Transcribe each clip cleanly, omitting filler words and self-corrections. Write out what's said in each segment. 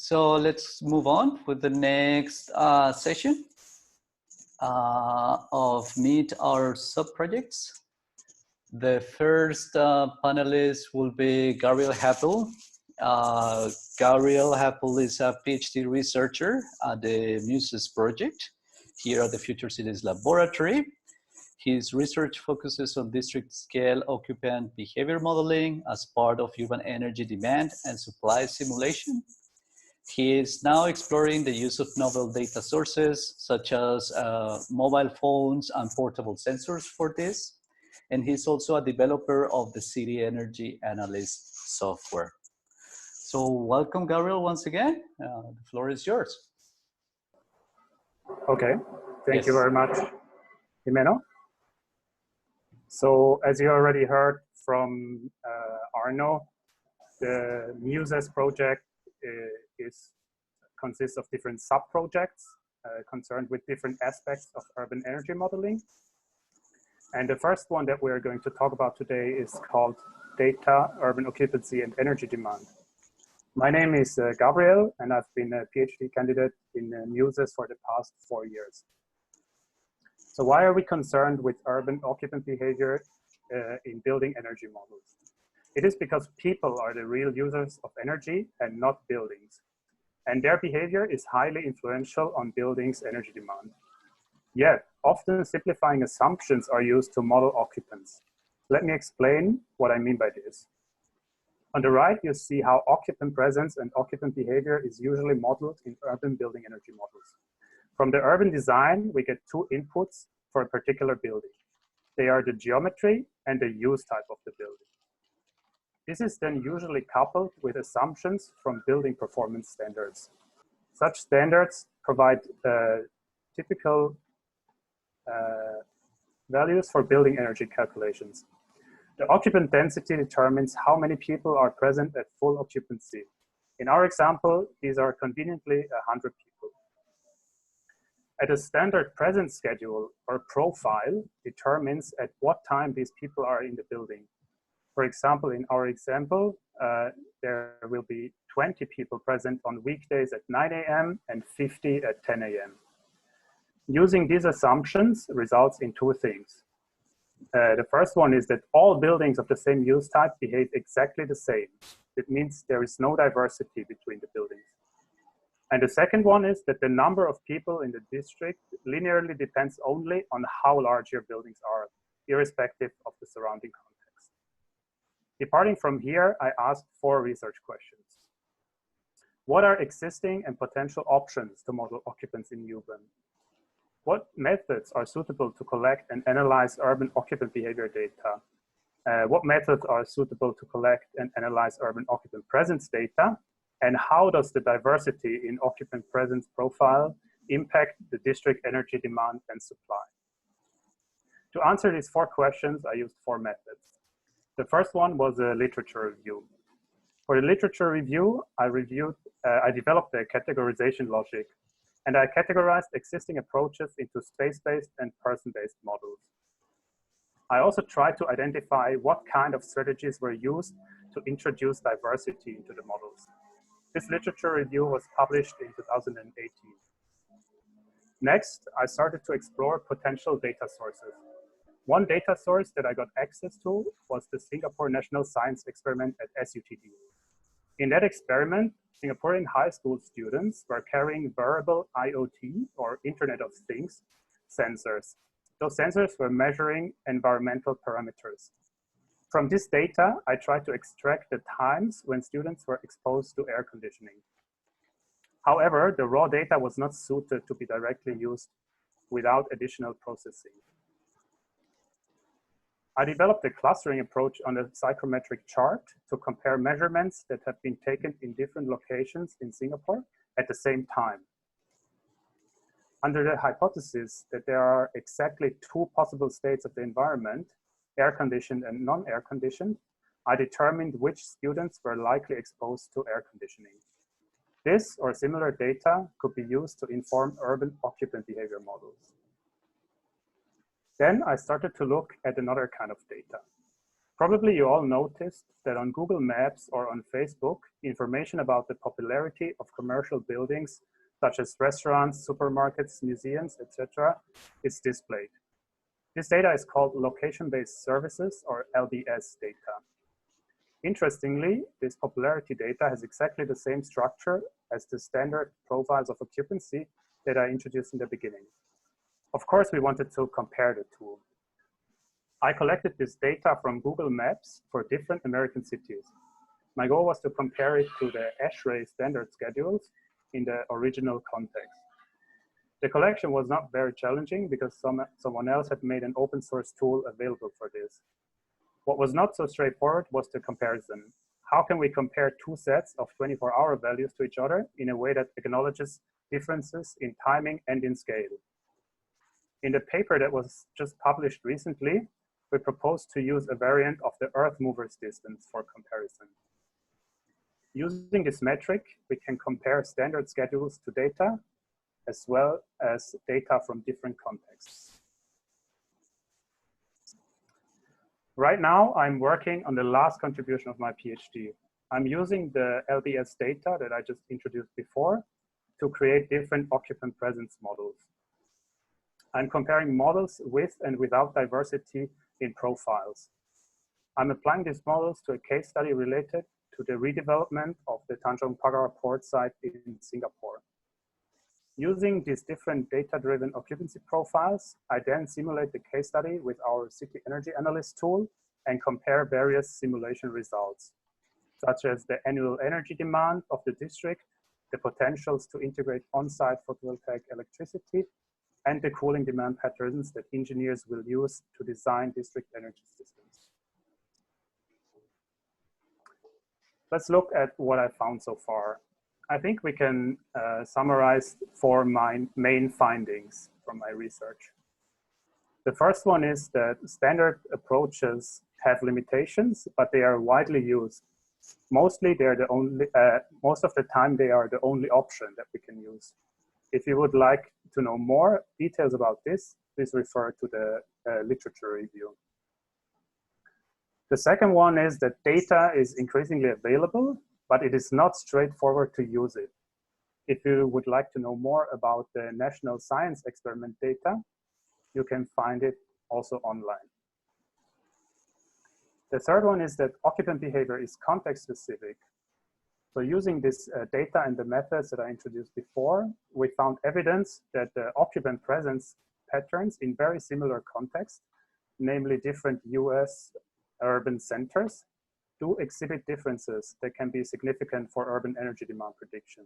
So let's move on with the next session of Meet Our Subprojects. The first panelist will be Gabriel Happle. Gabriel Happle is a PhD researcher at the MuSES project here at the Future Cities Laboratory. His research focuses on district-scale occupant behavior modeling as part of urban energy demand and supply simulation. He is now exploring the use of novel data sources, such as mobile phones and portable sensors for this. And he's also a developer of the City Energy Analyst software. So welcome, Gabriel, once again. The floor is yours. Okay, thank you very much, Jimeno. So as you already heard from Arno, the MuSES project consists of different sub-projects concerned with different aspects of urban energy modeling. And the first one that we're going to talk about today is called Data, Urban Occupancy, and Energy Demand. My name is Gabriel, and I've been a PhD candidate in MuSES for the past 4 years. So why are we concerned with urban occupant behavior in building energy models? It is because people are the real users of energy and not buildings. And their behavior is highly influential on buildings' energy demand. Yet, often simplifying assumptions are used to model occupants. Let me explain what I mean by this. On the right, you see how occupant presence and occupant behavior is usually modeled in urban building energy models. From the urban design, we get two inputs for a particular building. They are the geometry and the use type of the building. This is then usually coupled with assumptions from building performance standards. Such standards provide typical values for building energy calculations. The occupant density determines how many people are present at full occupancy. In our example, these are conveniently 100 people. At a standard presence schedule or profile determines at what time these people are in the building. For example, in our example, there will be 20 people present on weekdays at 9 a.m. and 50 at 10 a.m. Using these assumptions results in two things. The first one is that all buildings of the same use type behave exactly the same. It means there is no diversity between the buildings. And the second one is that the number of people in the district linearly depends only on how large your buildings are, irrespective of the surrounding context. Departing from here, I asked 4 research questions. What are existing and potential options to model occupants in urban? What methods are suitable to collect and analyze urban occupant behavior data? What methods are suitable to collect and analyze urban occupant presence data? And how does the diversity in occupant presence profile impact the district energy demand and supply? To answer these 4 questions, I used 4 methods. The first one was a literature review. For the literature review, I developed a categorization logic, and I categorized existing approaches into space-based and person-based models. I also tried to identify what kind of strategies were used to introduce diversity into the models. This literature review was published in 2018. Next, I started to explore potential data sources. One data source that I got access to was the Singapore National Science Experiment at SUTD. In that experiment, Singaporean high school students were carrying wearable IoT, or Internet of Things, sensors. Those sensors were measuring environmental parameters. From this data, I tried to extract the times when students were exposed to air conditioning. However, the raw data was not suited to be directly used without additional processing. I developed a clustering approach on a psychrometric chart to compare measurements that have been taken in different locations in Singapore at the same time. Under the hypothesis that there are exactly 2 possible states of the environment, air-conditioned and non-air-conditioned, I determined which students were likely exposed to air conditioning. This or similar data could be used to inform urban occupant behavior models. Then I started to look at another kind of data. Probably you all noticed that on Google Maps or on Facebook, information about the popularity of commercial buildings, such as restaurants, supermarkets, museums, etc., is displayed. This data is called location-based services, or LBS data. Interestingly, this popularity data has exactly the same structure as the standard profiles of occupancy that I introduced in the beginning. Of course, we wanted to compare the two. I collected this data from Google Maps for different American cities. My goal was to compare it to the ASHRAE standard schedules in the original context. The collection was not very challenging because someone else had made an open source tool available for this. What was not so straightforward was the comparison. How can we compare two sets of 24-hour values to each other in a way that acknowledges differences in timing and in scale? In the paper that was just published recently, we proposed to use a variant of the Earth mover's distance for comparison. Using this metric, we can compare standard schedules to data, as well as data from different contexts. Right now, I'm working on the last contribution of my PhD. I'm using the LBS data that I just introduced before to create different occupant presence models. I'm comparing models with and without diversity in profiles. I'm applying these models to a case study related to the redevelopment of the Tanjong Pagar port site in Singapore. Using these different data-driven occupancy profiles, I then simulate the case study with our city energy analyst tool and compare various simulation results, such as the annual energy demand of the district, the potentials to integrate on-site photovoltaic electricity, and the cooling demand patterns that engineers will use to design district energy systems. Let's look at what I found so far. I think we can summarize four main findings from my research. The first one is that standard approaches have limitations, but they are widely used. Mostly, they're the only, most of the time, they are the only option that we can use. If you would like to know more details about this, please refer to the literature review. The second one is that data is increasingly available, but it is not straightforward to use it. If you would like to know more about the National Science Experiment data, you can find it also online. The third one is that occupant behavior is context specific. So using this data and the methods that I introduced before, we found evidence that the occupant presence patterns in very similar contexts, namely different US urban centers, do exhibit differences that can be significant for urban energy demand prediction.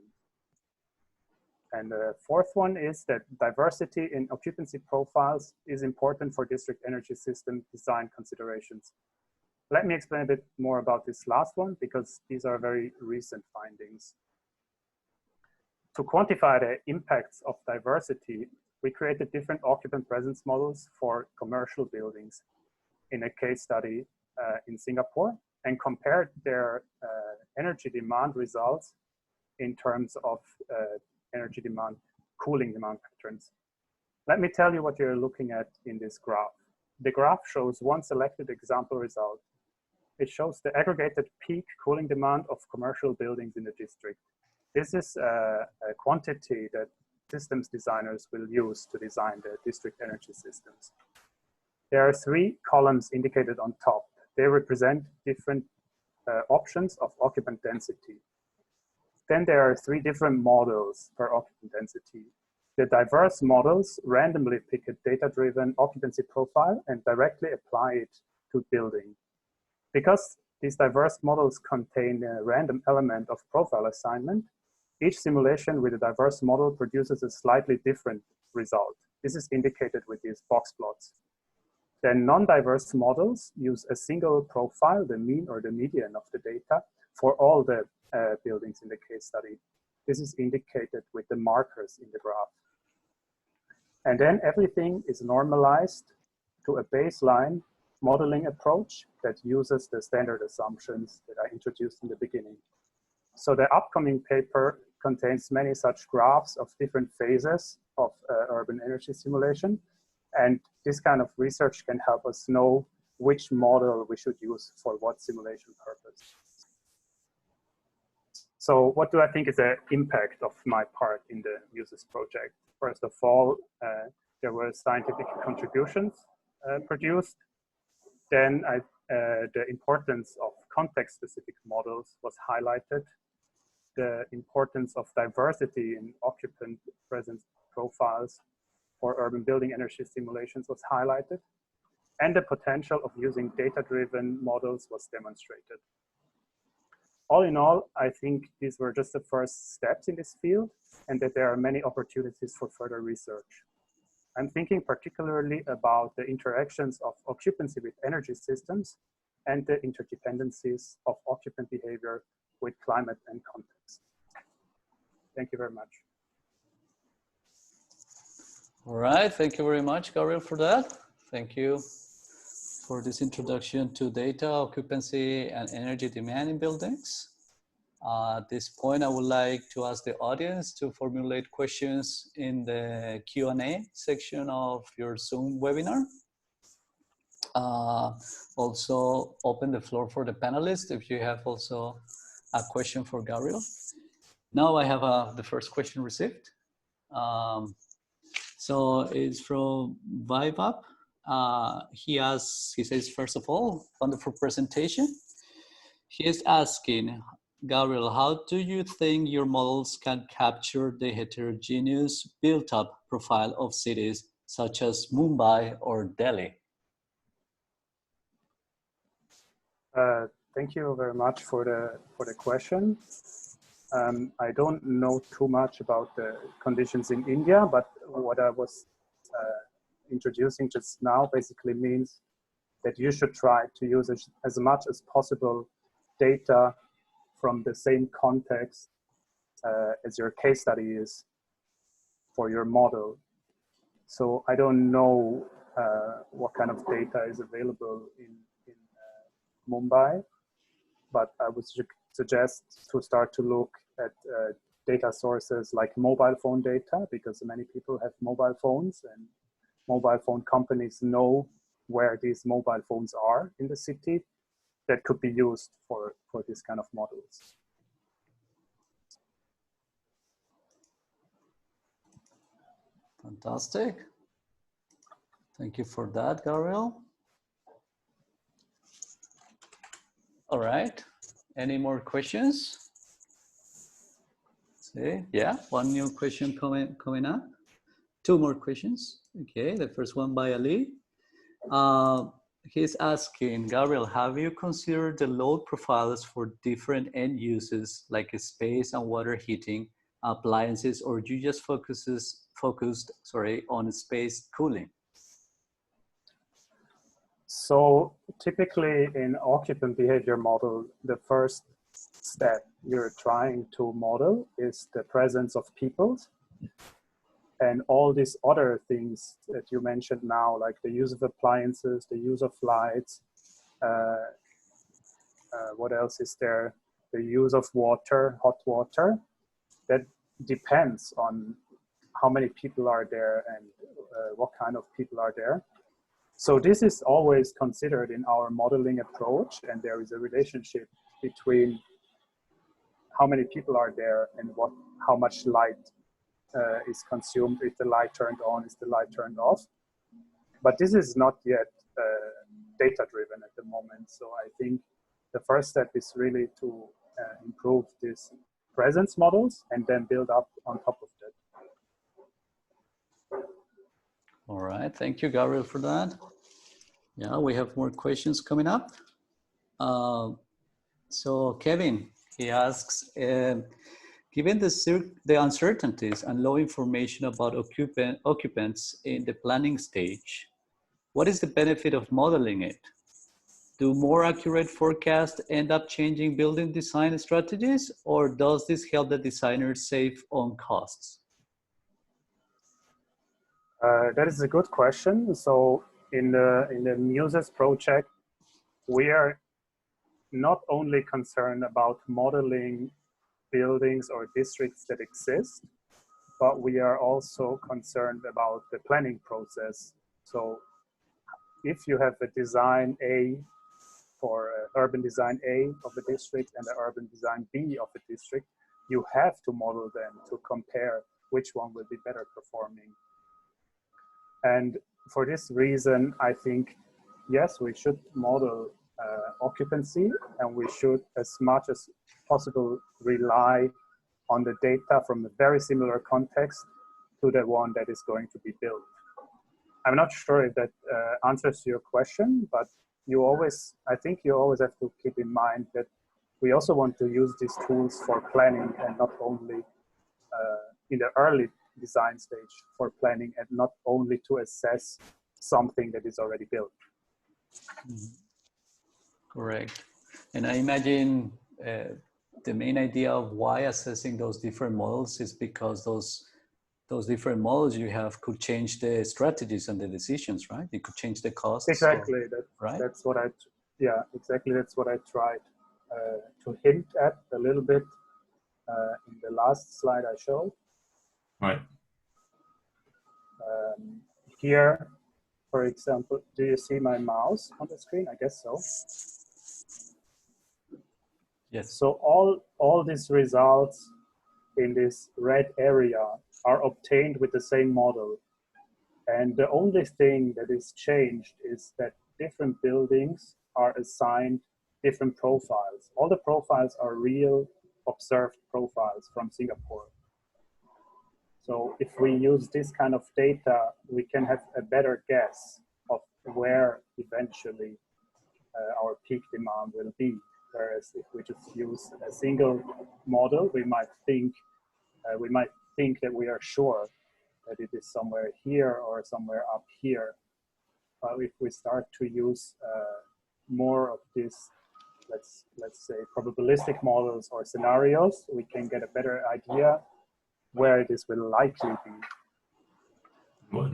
And the fourth one is that diversity in occupancy profiles is important for district energy system design considerations. Let me explain a bit more about this last one because these are very recent findings. To quantify the impacts of diversity, we created different occupant presence models for commercial buildings in a case study in Singapore and compared their energy demand results in terms of energy demand, cooling demand patterns. Let me tell you what you're looking at in this graph. The graph shows one selected example result. It shows the aggregated peak cooling demand of commercial buildings in the district. This is a quantity that systems designers will use to design the district energy systems. There are three columns indicated on top. They represent different options of occupant density. Then there are three different models for occupant density. The diverse models randomly pick a data-driven occupancy profile and directly apply it to building. Because these diverse models contain a random element of profile assignment, each simulation with a diverse model produces a slightly different result. This is indicated with these box plots. Then non-diverse models use a single profile, the mean or the median of the data, for all the buildings in the case study. This is indicated with the markers in the graph. And then everything is normalized to a baseline modeling approach that uses the standard assumptions that I introduced in the beginning. So the upcoming paper contains many such graphs of different phases of urban energy simulation. And this kind of research can help us know which model we should use for what simulation purpose. So what do I think is the impact of my part in the MuSES project? First of all, there were scientific contributions produced. Then the importance of context-specific models was highlighted. The importance of diversity in occupant presence profiles for urban building energy simulations was highlighted. And the potential of using data-driven models was demonstrated. All in all, I think these were just the first steps in this field and that there are many opportunities for further research. I'm thinking particularly about the interactions of occupancy with energy systems and the interdependencies of occupant behavior with climate and context. Thank you very much. All right, thank you very much, Gabriel, for that. Thank you for this introduction to data, occupancy, and energy demand in buildings. At this point, I would like to ask the audience to formulate questions in the Q&A section of your Zoom webinar. Also, open the floor for the panelists if you have also a question for Gabriel. Now I have the first question received. So it's from Vivap. He says, first of all, wonderful presentation. He is asking, Gabriel, how do you think your models can capture the heterogeneous built-up profile of cities such as Mumbai or Delhi? Thank you very much for the question. I don't know too much about the conditions in India, but what I was introducing just now basically means that you should try to use as much as possible data from the same context as your case study is for your model. So I don't know what kind of data is available in Mumbai, but I would suggest to start to look at data sources like mobile phone data, because many people have mobile phones and mobile phone companies know where these mobile phones are in the city that could be used for this kind of models. Fantastic. Thank you for that, Gabriel. All right. Any more questions? See, yeah, one new question coming up. Two more questions. Okay, the first one by Ali. He's asking, Gabriel, have you considered the load profiles for different end uses like space and water heating, appliances, or you just focused on space cooling? So typically in occupant behavior model, the first step you're trying to model is the presence of people. And all these other things that you mentioned now, like the use of appliances, the use of lights, what else is there? The use of water, hot water, that depends on how many people are there and what kind of people are there. So this is always considered in our modeling approach, and there is a relationship between how many people are there and how much light is consumed, if the light turned on, is the light turned off. But this is not yet data-driven at the moment. So I think the first step is really to improve these presence models and then build up on top of that. All right, thank you, Gabriel, for that. Yeah, we have more questions coming up. So Kevin, he asks, given the uncertainties and low information about occupants in the planning stage, what is the benefit of modeling it? Do more accurate forecasts end up changing building design strategies, or does this help the designers save on costs? That is a good question. So in the MuSES project, we are not only concerned about modeling buildings or districts that exist, but we are also concerned about the planning process. So if you have a design A for urban design A of a district and the urban design B of a district, you have to model them to compare which one will be better performing. And for this reason, I think, yes, we should model occupancy, and we should, as much as possible, rely on the data from a very similar context to the one that is going to be built. I'm not sure if that answers your question, but I think you always have to keep in mind that we also want to use these tools for planning, and not only in the early design stage for planning, and not only to assess something that is already built. Correct. And I imagine the main idea of why assessing those different models is because those different models you have could change the strategies and the decisions, right? It could change the costs. Exactly. Right? That's what exactly. That's what I tried to hint at a little bit in the last slide I showed. Right. Here, for example, do you see my mouse on the screen? I guess so. Yes. So all these results in this red area are obtained with the same model. And the only thing that is changed is that different buildings are assigned different profiles. All the profiles are real observed profiles from Singapore. So if we use this kind of data, we can have a better guess of where eventually our peak demand will be. Whereas if we just use a single model, we might think that we are sure that it is somewhere here or somewhere up here. But if we start to use more of this, let's say probabilistic models or scenarios, we can get a better idea where this will likely be.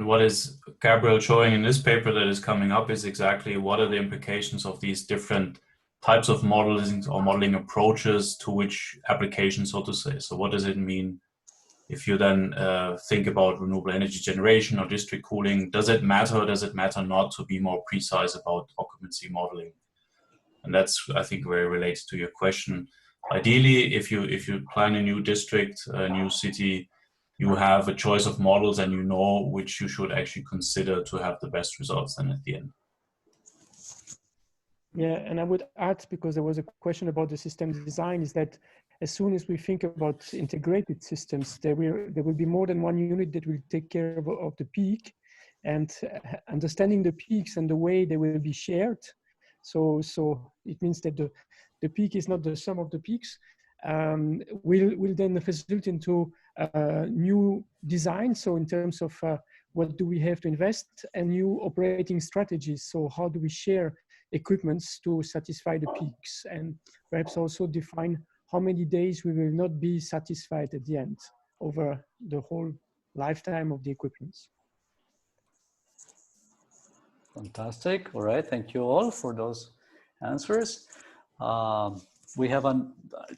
What is Gabriel showing in this paper that is coming up is exactly what are the implications of these different types of modeling or modeling approaches to which application, so to say. So what does it mean if you then think about renewable energy generation or district cooling? Does it matter or does it matter not to be more precise about occupancy modeling? And that's, I think, very related to your question. Ideally, if you plan a new district, a new city, you have a choice of models and you know which you should actually consider to have the best results then at the end. Yeah, and I would add, because there was a question about the system design, is that as soon as we think about integrated systems, there will be more than one unit that will take care of the peak, and understanding the peaks and the way they will be shared. So it means that the peak is not the sum of the peaks. Will then result into new design. So in terms of what do we have to invest, and new operating strategies. So how do we share equipments to satisfy the peaks, and perhaps also define how many days we will not be satisfied at the end over the whole lifetime of the equipments. Fantastic. All right. Thank you all for those answers. We have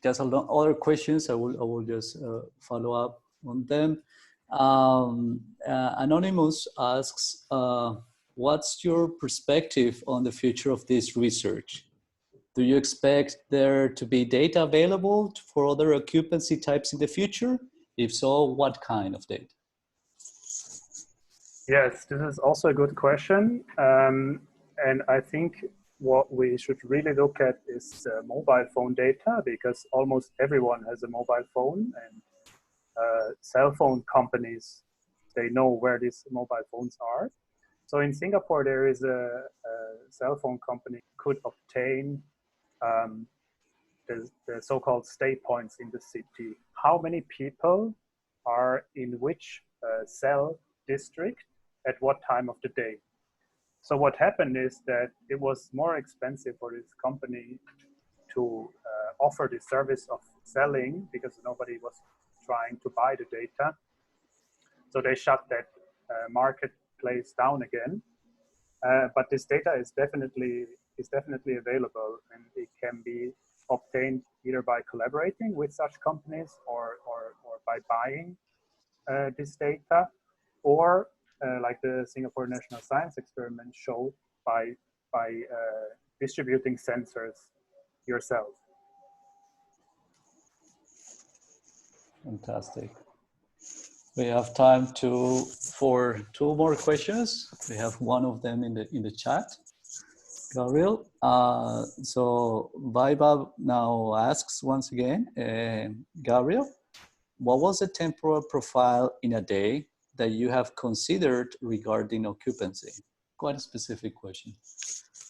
just other questions. I will just follow up on them. Anonymous asks, what's your perspective on the future of this research? Do you expect there to be data available for other occupancy types in the future? If so, what kind of data? Yes, this is also a good question. And I think what we should really look at is mobile phone data, because almost everyone has a mobile phone, and cell phone companies, they know where these mobile phones are. So in Singapore, there is a cell phone company could obtain the so-called stay points in the city. How many people are in which cell district at what time of the day? So what happened is that it was more expensive for this company to offer the service of selling, because nobody was trying to buy the data. So they shut that marketplace down again. But this data is definitely available, and it can be obtained either by collaborating with such companies or by buying this data, or like the Singapore National Science Experiment showed, by distributing sensors yourself. Fantastic. We have time for two more questions. We have one of them in the chat. Gabriel. So Vaibhav now asks once again, Gabriel, what was the temporal profile in a day that you have considered regarding occupancy? Quite a specific question,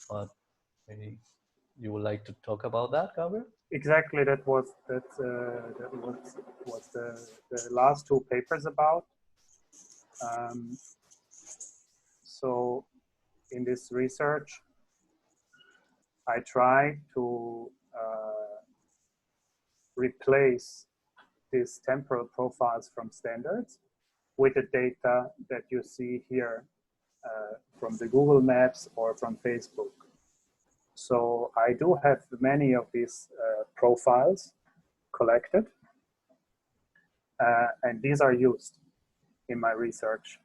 but maybe you would like to talk about that, Gabriel? Exactly, that was what the last two papers about. So in this research, I try to replace these temporal profiles from standards with the data that you see here from the Google Maps or from Facebook. So I do have many of these profiles collected, and these are used in my research.